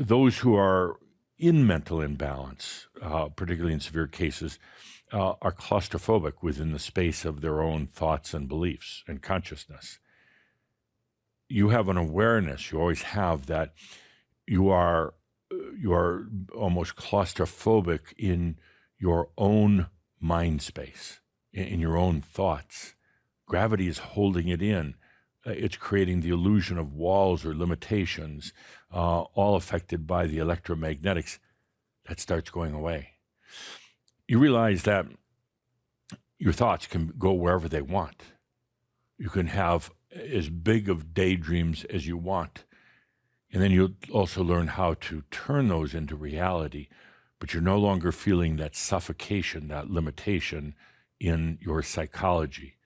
those who are in mental imbalance, particularly in severe cases, are claustrophobic within the space of their own thoughts and beliefs and consciousness. You have an awareness, you always have, that you are almost claustrophobic in your own mind space, in your own thoughts. Gravity is holding it in. It's creating the illusion of walls or limitations, all affected by the electromagnetics. That starts going away. You realize that your thoughts can go wherever they want. You can have as big of daydreams as you want. And then you'll also learn how to turn those into reality, but you're no longer feeling that suffocation, that limitation in your psychology.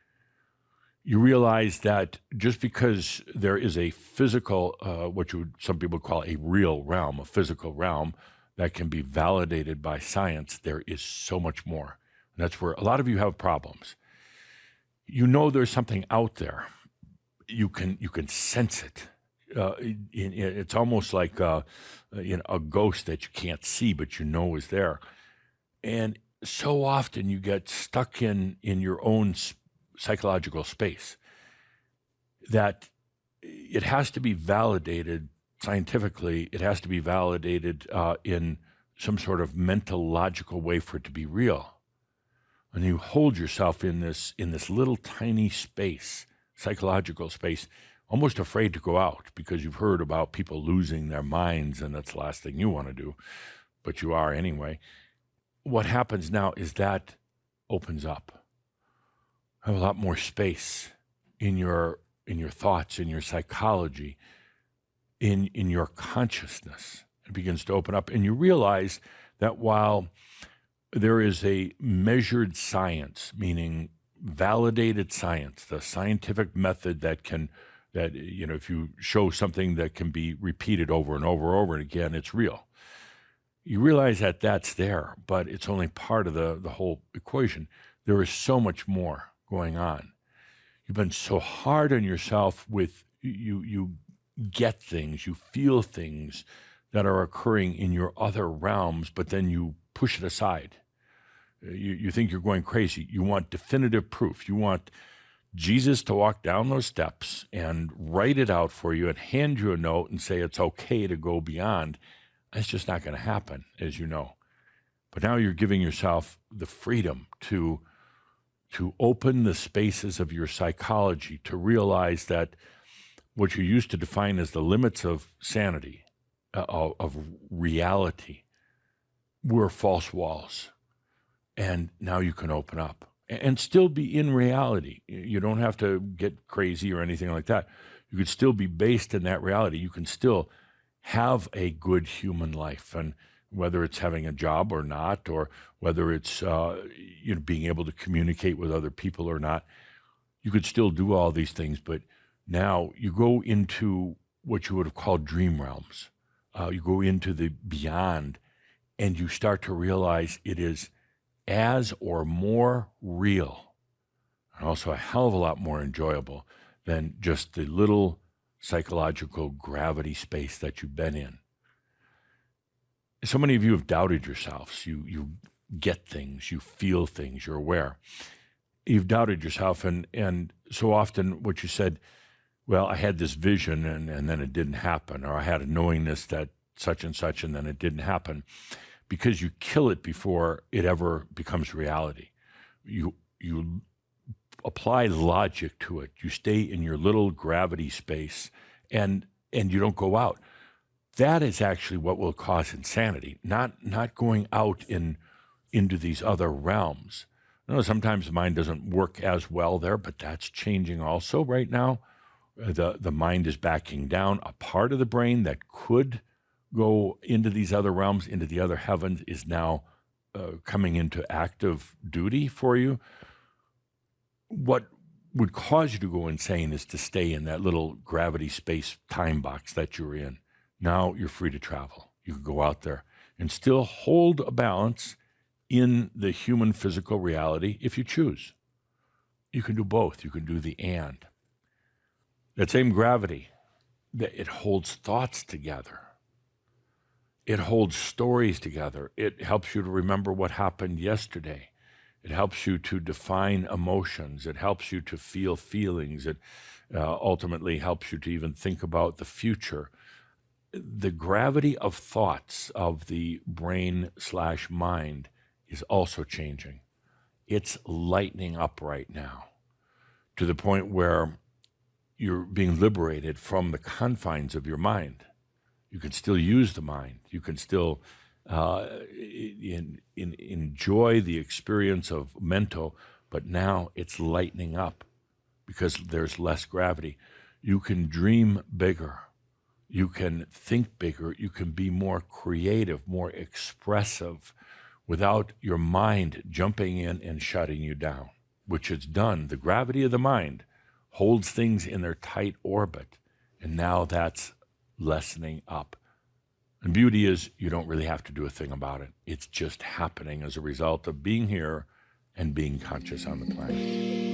You realize that just because there is a physical, some people call a real realm, a physical realm that can be validated by science, there is so much more. And that's where a lot of you have problems. You know there's something out there. You can sense it. It's almost like a ghost that you can't see, but you know is there. And so often you get stuck in your own psychological space that it has to be validated scientifically. It has to be validated in some sort of mental, logical way for it to be real. And you hold yourself in this little tiny space, psychological space, almost afraid to go out because you've heard about people losing their minds, and that's the last thing you want to do, but you are anyway. What happens now is that opens up. Have a lot more space in your thoughts, in your psychology, in your consciousness. It begins to open up, and you realize that while there is a measured science, meaning validated science, the scientific method that if you show something that can be repeated over and over and again, it's real. You realize that that's there, but it's only part of the whole equation. There is so much more going on. You've been so hard on yourself with you get things, you feel things that are occurring in your other realms, but then you push it aside. You think you're going crazy. You want definitive proof. You want Jesus to walk down those steps and write it out for you and hand you a note and say it's okay to go beyond. That's just not going to happen, as you know. But now you're giving yourself the freedom to open the spaces of your psychology, to realize that what you used to define as the limits of sanity, of reality, were false walls. And now you can open up and still be in reality. You don't have to get crazy or anything like that. You could still be based in that reality. You can still have a good human life, and whether it's having a job or not, or whether it's being able to communicate with other people or not, you could still do all these things. But now you go into what you would have called dream realms. You go into the beyond, and you start to realize it is as or more real, and also a hell of a lot more enjoyable than just the little psychological gravity space that you've been in. So many of you have doubted yourselves. You get things, you feel things, you're aware. You've doubted yourself, and so often what you said, well, I had this vision and then it didn't happen, or I had a knowingness that such and such and then it didn't happen, because you kill it before it ever becomes reality. You apply logic to it. You stay in your little gravity space and you don't go out. That is actually what will cause insanity, not going out into these other realms. I know sometimes the mind doesn't work as well there, but that's changing also right now. The mind is backing down. A part of the brain that could go into these other realms, into the other heavens, is now coming into active duty for you. What would cause you to go insane is to stay in that little gravity space time box that you're in. Now you're free to travel. You can go out there and still hold a balance in the human physical reality if you choose. You can do both. You can do the and. That same gravity, it holds thoughts together. It holds stories together. It helps you to remember what happened yesterday. It helps you to define emotions. It helps you to feel feelings. It ultimately helps you to even think about the future. The gravity of thoughts of the brain/mind is also changing. It's lightening up right now to the point where you're being liberated from the confines of your mind. You can still use the mind. You can still enjoy the experience of mental, but now it's lightening up because there's less gravity. You can dream bigger. You can think bigger. You can be more creative, more expressive without your mind jumping in and shutting you down, which it's done. The gravity of the mind holds things in their tight orbit, and now that's lessening up. And beauty is you don't really have to do a thing about it. It's just happening as a result of being here and being conscious on the planet.